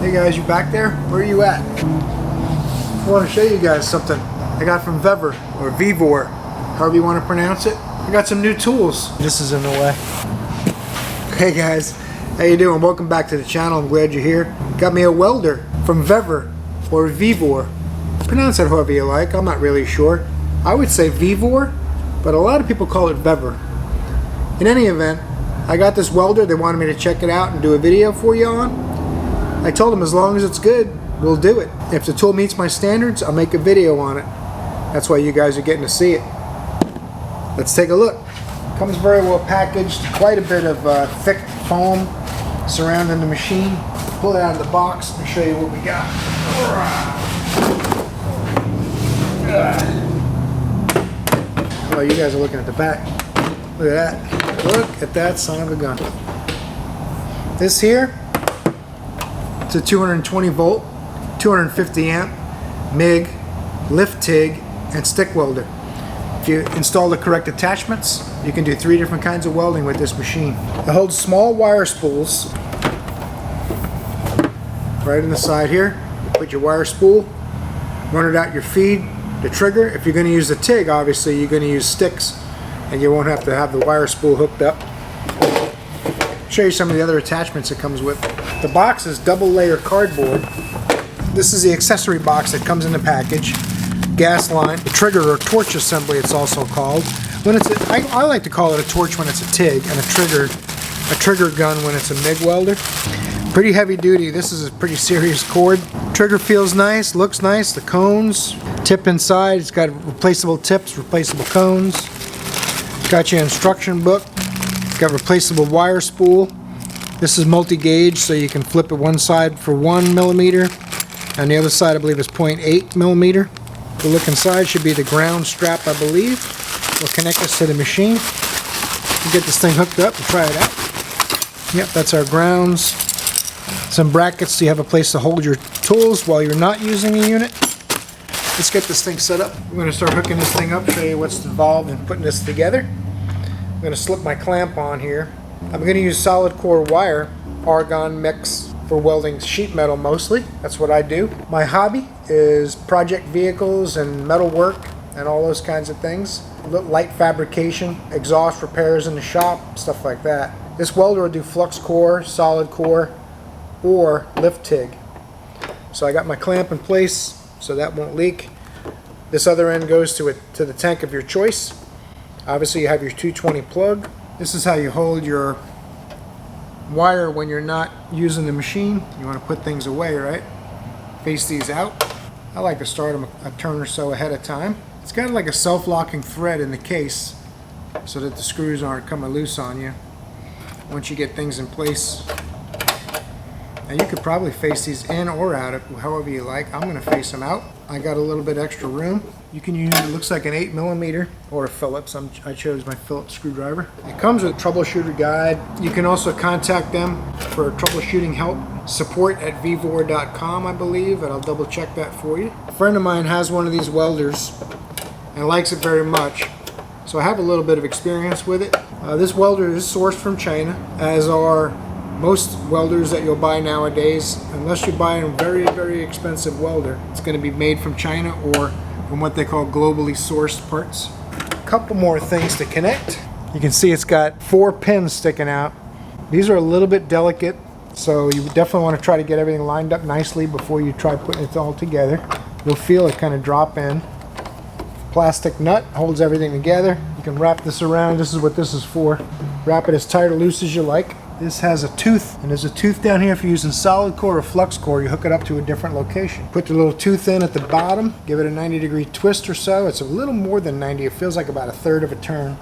Hey guys, you back there? Where are you at? I want to show you guys something I got from Vevor, or Vevor, however you want to pronounce it. I got some new tools. This is in the way. Hey guys, how you doing? Welcome back to the channel. I'm glad you're here. Got me a welder from Vevor, or Vevor. Pronounce it however you like. I'm not really sure. I would say Vevor, but a lot of people call it Vevor. In any event, I got this welder. They wanted me to check it out and do a video for you on. I told them as long as it's good, we'll do it. If the tool meets my standards, I'll make a video on it. That's why you guys are getting to see it. Let's take a look. Comes very well packaged. Quite a bit of thick foam surrounding the machine. Pull it out of the box and show you what we got. Oh, you guys are looking at the back. Look at that. Look at that son of a gun. This here, it's a 220 volt, 250 amp, MIG, lift TIG, and stick welder. If you install the correct attachments, you can do 3 different kinds of welding with this machine. It holds small wire spools right in the side here. You put your wire spool, run it out your feed, the trigger. If you're going to use the TIG, obviously you're going to use sticks and you won't have to have the wire spool hooked up. Show you some of the other attachments it comes with. The box is double layer cardboard. This is the accessory box that comes in the package. Gas line, the trigger or torch assembly it's also called. When it's I like to call it a torch when it's a TIG, and a trigger gun when it's a MIG welder. Pretty heavy duty. This is a pretty serious cord. Trigger feels nice, looks nice. The cones, tip inside, it's got replaceable tips, replaceable cones. It's got your instruction book. It's got replaceable wire spool. This is multi-gauge, so you can flip it one side for 1 millimeter, and the other side I believe is 0.8 millimeter. The look inside should be the ground strap, I believe. We'll connect this to the machine. We'll get this thing hooked up and try it out. Yep, that's our grounds. Some brackets so you have a place to hold your tools while you're not using the unit. Let's get this thing set up. I'm going to start hooking this thing up, show you what's involved in putting this together. I'm going to slip my clamp on here. I'm going to use solid core wire, argon mix for welding sheet metal mostly. That's what I do. My hobby is project vehicles and metal work and all those kinds of things. Light fabrication, exhaust repairs in the shop, stuff like that. This welder will do flux core, solid core, or lift TIG. So I got my clamp in place so that won't leak. This other end goes to the tank of your choice. Obviously you have your 220 plug. This is how you hold your wire when you're not using the machine. You want to put things away, right? Face these out. I like to start them a turn or so ahead of time. It's got like a self-locking thread in the case so that the screws aren't coming loose on you once you get things in place. Now you could probably face these in or out however you like. I'm going to face them out. I got a little bit extra room. You can use, it looks like an 8 millimeter or a Phillips. I chose my Phillips screwdriver. It comes with a troubleshooter guide. You can also contact them for troubleshooting help. support@vevor.com, I believe, and I'll double check that for you. A friend of mine has one of these welders and likes it very much, so I have a little bit of experience with it. This welder is sourced from China, as are most welders that you'll buy nowadays. Unless you're buying a very, very expensive welder, it's going to be made from China or from what they call globally sourced parts. A couple more things to connect. You can see it's got 4 pins sticking out. These are a little bit delicate, so you definitely want to try to get everything lined up nicely before you try putting it all together. You'll feel it kind of drop in. Plastic nut holds everything together. You can wrap this around. This is what this is for. Wrap it as tight or loose as you like. This has a tooth, and there's a tooth down here. If you're using solid core or flux core, you hook it up to a different location. Put the little tooth in at the bottom, give it a 90-degree twist or so. It's a little more than 90. It feels like about a third of a turn,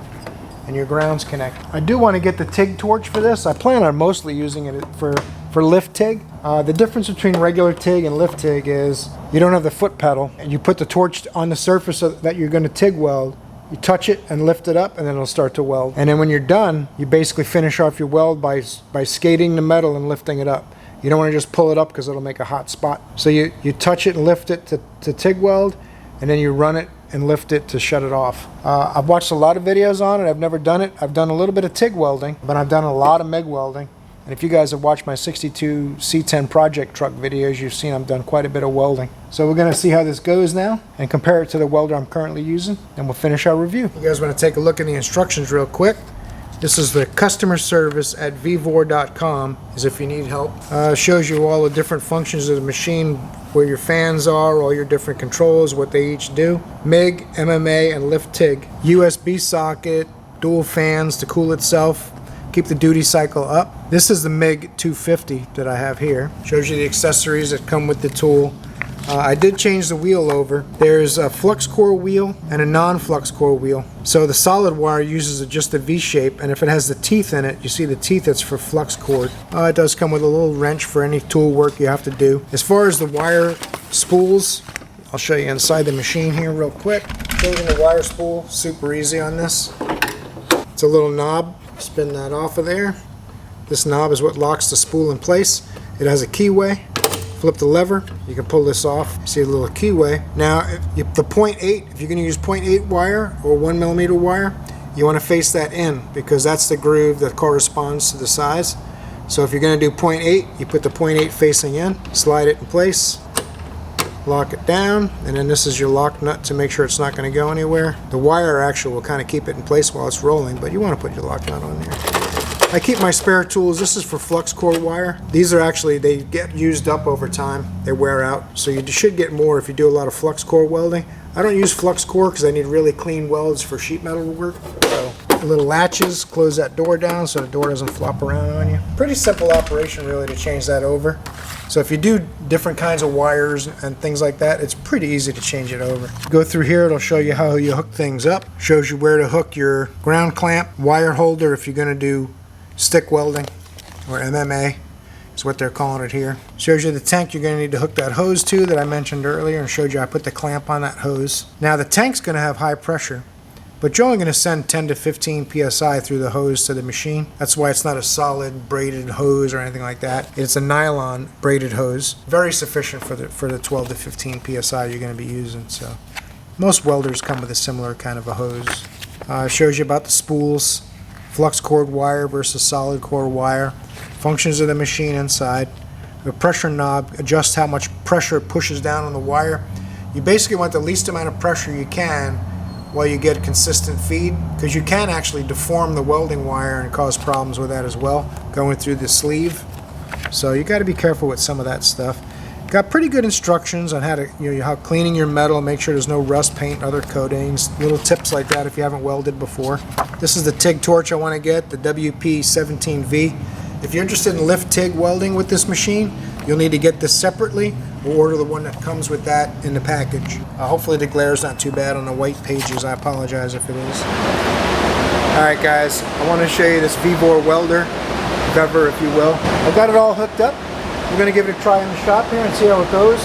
and your grounds connect. I do want to get the TIG torch for this. I plan on mostly using it for lift TIG. The difference between regular TIG and lift TIG is you don't have the foot pedal, and you put the torch on the surface that you're going to TIG weld. You touch it and lift it up, and then it'll start to weld. And then when you're done, you basically finish off your weld by skating the metal and lifting it up. You don't want to just pull it up because it'll make a hot spot. So you touch it and lift it to TIG weld, and then you run it and lift it to shut it off. I've watched a lot of videos on it. I've never done it. I've done a little bit of TIG welding, but I've done a lot of MIG welding. And if you guys have watched my 62 C10 project truck videos, you've seen I've done quite a bit of welding. So we're going to see how this goes now and compare it to the welder I'm currently using, and we'll finish our review. You guys want to take a look at the instructions real quick. This is the customer service at vevor.com, as if you need help. Shows you all the different functions of the machine, where your fans are, all your different controls, what they each do. MIG, MMA, and lift TIG. USB socket, dual fans to cool itself, keep the duty cycle up. This is the MIG250 that I have here. Shows you the accessories that come with the tool. I did change the wheel over. There's a flux core wheel and a non-flux core wheel. So the solid wire uses just a V shape, and if it has the teeth in it, you see the teeth, that's for flux cord. It does come with a little wrench for any tool work you have to do. As far as the wire spools, I'll show you inside the machine here real quick. Changing the wire spool, super easy on this. It's a little knob. Spin that off of there. This knob is what locks the spool in place. It has a keyway. Flip the lever, you can pull this off. See a little keyway. Now, if you're going to use 0.8 wire or 1mm wire, you want to face that in, because that's the groove that corresponds to the size. So if you're going to do 0.8, you put the 0.8 facing in, slide it in place, lock it down, and then this is your lock nut to make sure it's not going to go anywhere. The wire actually will kind of keep it in place while it's rolling, but you want to put your lock nut on there. I keep my spare tools. This is for flux core wire. These are actually, they get used up over time. They wear out. So you should get more if you do a lot of flux core welding. I don't use flux core because I need really clean welds for sheet metal work. So little latches, close that door down so the door doesn't flop around on you. Pretty simple operation really to change that over. So if you do different kinds of wires and things like that, it's pretty easy to change it over. Go through here, it'll show you how you hook things up. Shows you where to hook your ground clamp, wire holder if you're going to do stick welding, or MMA is what they're calling it here. Shows you the tank you're going to need to hook that hose to that I mentioned earlier, and showed you I put the clamp on that hose. Now the tank's going to have high pressure, but you're only going to send 10 to 15 psi through the hose to the machine. That's why it's not a solid braided hose or anything like that. It's a nylon braided hose. Very sufficient for the 12 to 15 psi you're going to be using. So most welders come with a similar kind of a hose. Shows you about the spools, flux cord wire versus solid core wire, functions of the machine inside. The pressure knob adjusts how much pressure it pushes down on the wire. You basically want the least amount of pressure you can while you get consistent feed, because you can actually deform the welding wire and cause problems with that as well, going through the sleeve. So you got to be careful with some of that stuff. Got pretty good instructions on how to, how cleaning your metal, make sure there's no rust, paint, other coatings, little tips like that if you haven't welded before. This is the TIG torch I want to get, the WP17V. If you're interested in lift TIG welding with this machine, you'll need to get this separately or order the one that comes with that in the package. Hopefully the glare is not too bad on the white pages. I apologize if it is. Alright guys, I want to show you this Vevor welder, Vevor if you will. I got it all hooked up. We're going to give it a try in the shop here and see how it goes.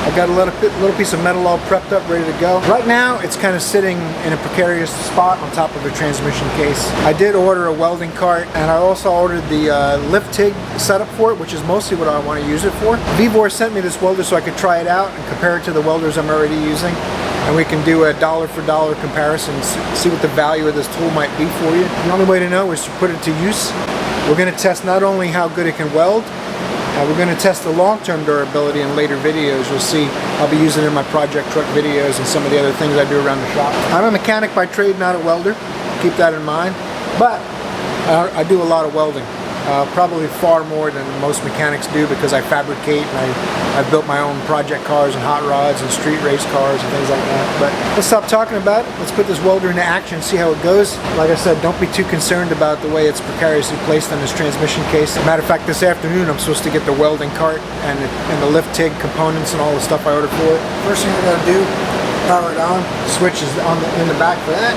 I've got a little piece of metal all prepped up, ready to go. Right now, it's kind of sitting in a precarious spot on top of a transmission case. I did order a welding cart, and I also ordered the lift TIG setup for it, which is mostly what I want to use it for. Vevor sent me this welder so I could try it out and compare it to the welders I'm already using. And we can do a dollar for dollar comparison, see what the value of this tool might be for you. The only way to know is to put it to use. We're going to test not only how good it can weld, we're going to test the long-term durability in later videos. You'll see I'll be using it in my project truck videos and some of the other things I do around the shop. I'm a mechanic by trade, not a welder. Keep that in mind. But I do a lot of welding. Probably far more than most mechanics do, because I fabricate and I've built my own project cars and hot rods and street race cars and things like that. But let's stop talking about it. Let's put this welder into action and see how it goes. Like I said, don't be too concerned about the way it's precariously placed on this transmission case. As a matter of fact, this afternoon I'm supposed to get the welding cart and the lift TIG components and all the stuff I ordered for it. First thing we're going to do, power it on. Switch is in the back for that.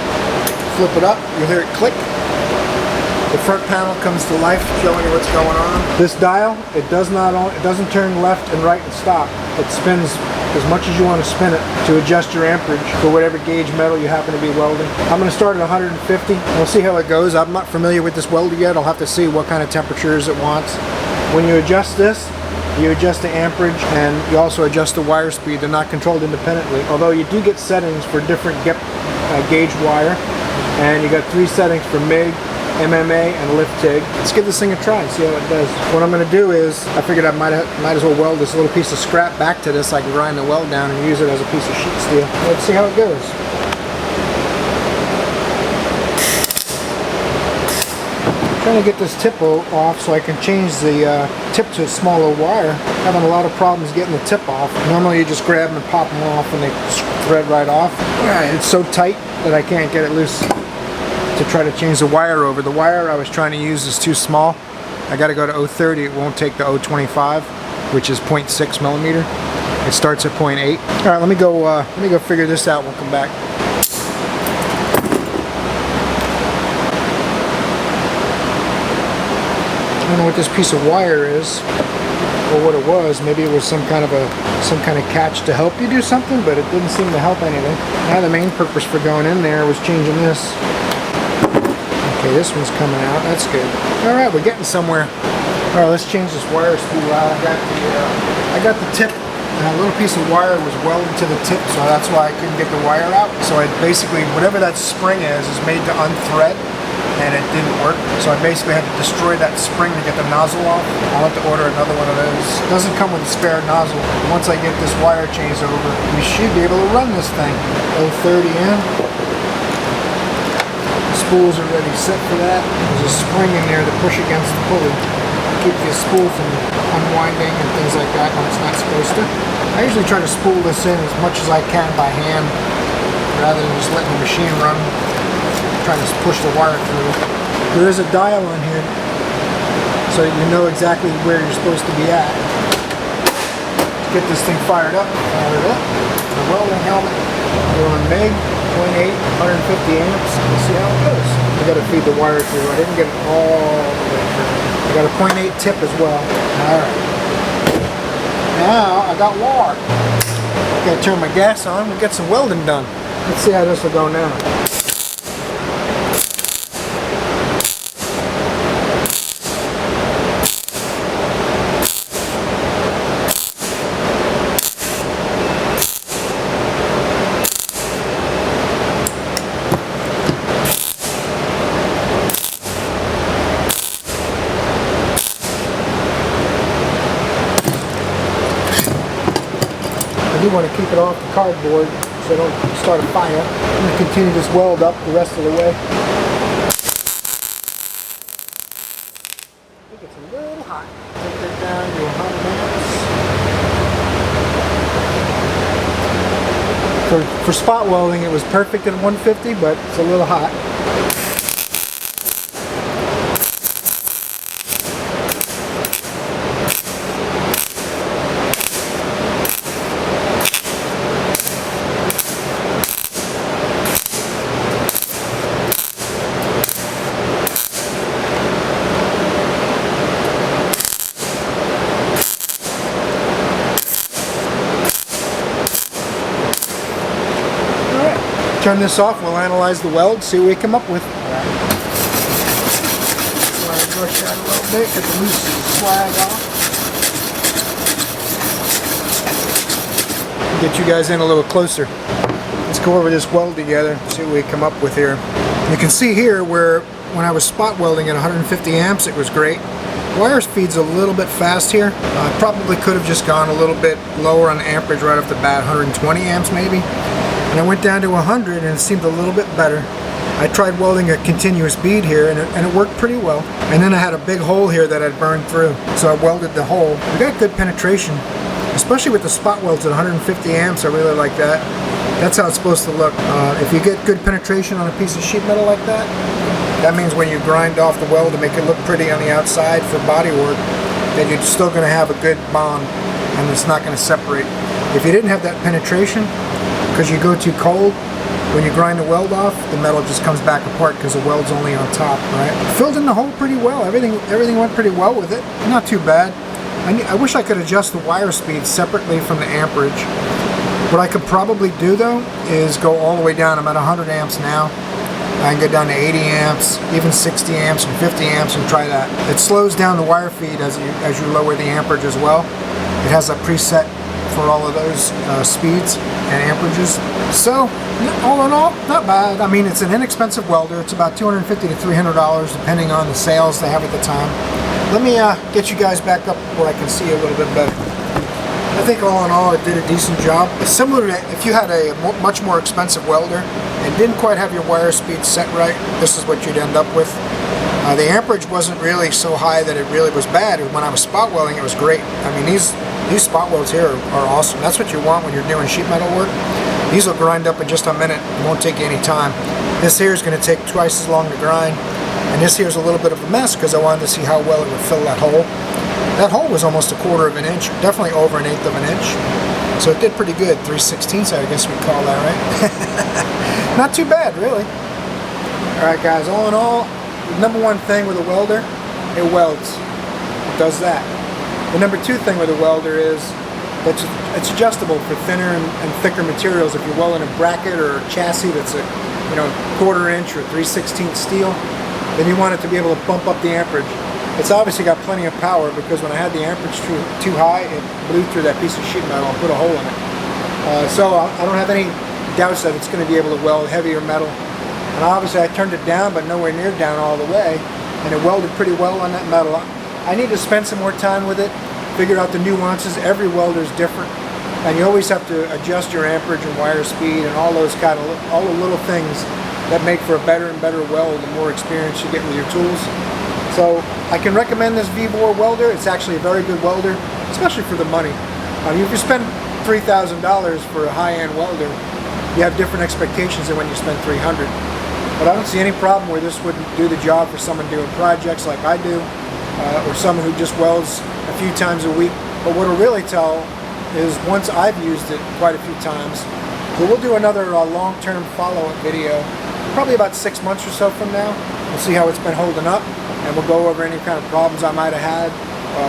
Flip it up, you'll hear it click. The front panel comes to life, showing you what's going on. This dial, it doesn't turn left and right and stop. It spins as much as you want to spin it to adjust your amperage for whatever gauge metal you happen to be welding. I'm going to start at 150. We'll see how it goes. I'm not familiar with this welder yet. I'll have to see what kind of temperatures it wants. When you adjust this, you adjust the amperage and you also adjust the wire speed. They're not controlled independently, although you do get settings for different gauge wire. And you got 3 settings for MIG, MMA and lift TIG. Let's give this thing a try and see how it does. What I'm going to do is, I figured I might as well weld this little piece of scrap back to this so I can grind the weld down and use it as a piece of sheet steel. Let's see how it goes. Trying to get this tip off so I can change the tip to a smaller wire. Having a lot of problems getting the tip off. Normally you just grab them and pop them off and they thread right off. It's so tight that I can't get it loose to try to change the wire over. The wire I was trying to use is too small. I got to go to 030. It won't take the 025, which is 0.6 millimeter. It starts at 0.8. All right, let me go figure this out. We'll come back. I don't know what this piece of wire is or what it was. Maybe it was some kind of catch to help you do something, but it didn't seem to help anything. Now the main purpose for going in there was changing this. Okay, this one's coming out. That's good. All right, we're getting somewhere. All right, let's change this wire spool out. I got the tip. And a little piece of wire was welded to the tip, so that's why I couldn't get the wire out. So I basically, whatever that spring is made to unthread, and it didn't work. So I basically had to destroy that spring to get the nozzle off. I'll have to order another one of those. It doesn't come with a spare nozzle. Once I get this wire changed over, we should be able to run this thing. 030 in. The spool's already set for that. There's a spring in there to push against the pulley. Keep the spool from unwinding and things like that when it's not supposed to. I usually try to spool this in as much as I can by hand rather than just letting the machine run, trying to push the wire through. There is a dial on here so you know exactly where you're supposed to be at. Get this thing fired up. The welding helmet, we're on MIG, 0.8, 150 amps. Let's see how it goes. I got to feed the wire through. I didn't get it all the way through. I got a 0.8 tip as well. Alright. Now I got water. Gotta turn my gas on and get some welding done. Let's see how this will go now. I do want to keep it off the cardboard so I don't start a fire. I'm going to continue this weld up the rest of the way. I think it's a little hot. Take that down to 100 amps. For spot welding it was perfect at 150, but it's a little hot. Turn this off, we'll analyze the weld, see what we come up with. Brush that a little bit, get the loose slag off. Get you guys in a little closer. Let's go over this weld together, see what we come up with here. You can see here where when I was spot welding at 150 amps, it was great. Wire speed's a little bit fast here. I probably could have just gone a little bit lower on the amperage right off the bat, 120 amps maybe. And I went down to 100 and it seemed a little bit better. I tried welding a continuous bead here and it worked pretty well. And then I had a big hole here that I'd burned through. So I welded the hole. We got good penetration, especially with the spot welds at 150 amps. I really like that. That's how it's supposed to look. If you get good penetration on a piece of sheet metal like that, that means when you grind off the weld to make it look pretty on the outside for body work, then you're still going to have a good bond and it's not going to separate. If you didn't have that penetration, because you go too cold, when you grind the weld off, the metal just comes back apart because the weld's only on top, right? Filled in the hole pretty well. Everything went pretty well with it. Not too bad. I wish I could adjust the wire speed separately from the amperage. What I could probably do though is go all the way down. I'm at 100 amps now. I can go down to 80 amps, even 60 amps and 50 amps and try that. It slows down the wire feed as you lower the amperage as well. It has a preset for all of those speeds and amperages. So all in all, not bad. I mean, it's an inexpensive welder. It's about $250 to $300 depending on the sales they have at the time. Let me get you guys back up where I can see a little bit better. I think all in all it did a decent job. Similar to if you had a much more expensive welder and didn't quite have your wire speed set right, this is what you'd end up with. The amperage wasn't really so high that it really was bad. When I was spot welding, it was great. I mean, these spot welds here are awesome. That's what you want when you're doing sheet metal work. These will grind up in just a minute. It won't take you any time. This here is going to take twice as long to grind. And this here is a little bit of a mess because I wanted to see how well it would fill that hole. That hole was almost 1/4 of an inch, definitely over 1/8 of an inch. So it did pretty good, 3/16, I guess we'd call that, right? Not too bad, really. Alright guys, all in all, the number one thing with a welder, it welds. It does that. The number two thing with a welder is that it's adjustable for thinner and thicker materials. If you're welding a bracket or a chassis that's a 1/4 inch or 3/16 steel, then you want it to be able to bump up the amperage. It's obviously got plenty of power because when I had the amperage too high, it blew through that piece of sheet metal and put a hole in it. So I don't have any doubts that it's going to be able to weld heavier metal. And obviously I turned it down, but nowhere near down all the way, and it welded pretty well on that metal. I need to spend some more time with it, figure out the nuances. Every welder is different, and you always have to adjust your amperage and wire speed and all those all the little things that make for a better and better weld the more experience you get with your tools. So I can recommend this Vevor welder. It's actually a very good welder, especially for the money. If you spend $3,000 for a high-end welder, you have different expectations than when you spend $300. But I don't see any problem where this wouldn't do the job for someone doing projects like I do, or someone who just welds a few times a week. But what will really tell is once I've used it quite a few times. So we'll do another long-term follow-up video, probably about 6 months or so from now. We'll see how it's been holding up, and we'll go over any kind of problems I might have had,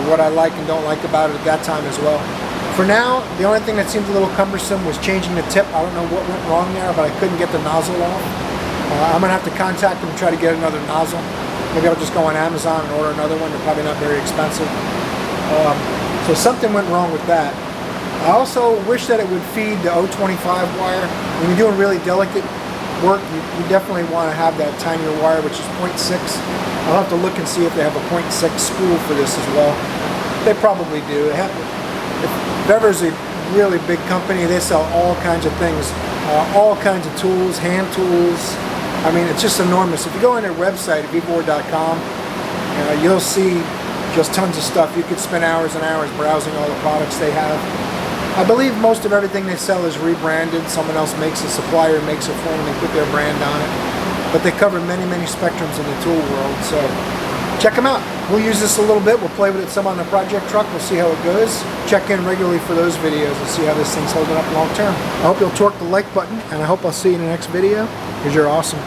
what I like and don't like about it at that time as well. For now, the only thing that seemed a little cumbersome was changing the tip. I don't know what went wrong there, but I couldn't get the nozzle off. I'm going to have to contact them and try to get another nozzle. Maybe I'll just go on Amazon and order another one. They're probably not very expensive. So something went wrong with that. I also wish that it would feed the 025 wire. When you're doing really delicate work, you definitely want to have that tinier wire, which is 0.6. I'll have to look and see if they have a 0.6 spool for this as well. They probably do. Vevor's a really big company. They sell all kinds of things, all kinds of tools, hand tools. I mean, it's just enormous. If you go on their website, vevor.com, you'll see just tons of stuff. You could spend hours and hours browsing all the products they have. I believe most of everything they sell is rebranded. Someone else makes a supplier, makes it for them, they put their brand on it. But they cover many, many spectrums in the tool world, so check them out. We'll use this a little bit. We'll play with it some on the project truck. We'll see how it goes. Check in regularly for those videos and see how this thing's holding up long term. I hope you'll torque the like button, and I hope I'll see you in the next video, because you're awesome.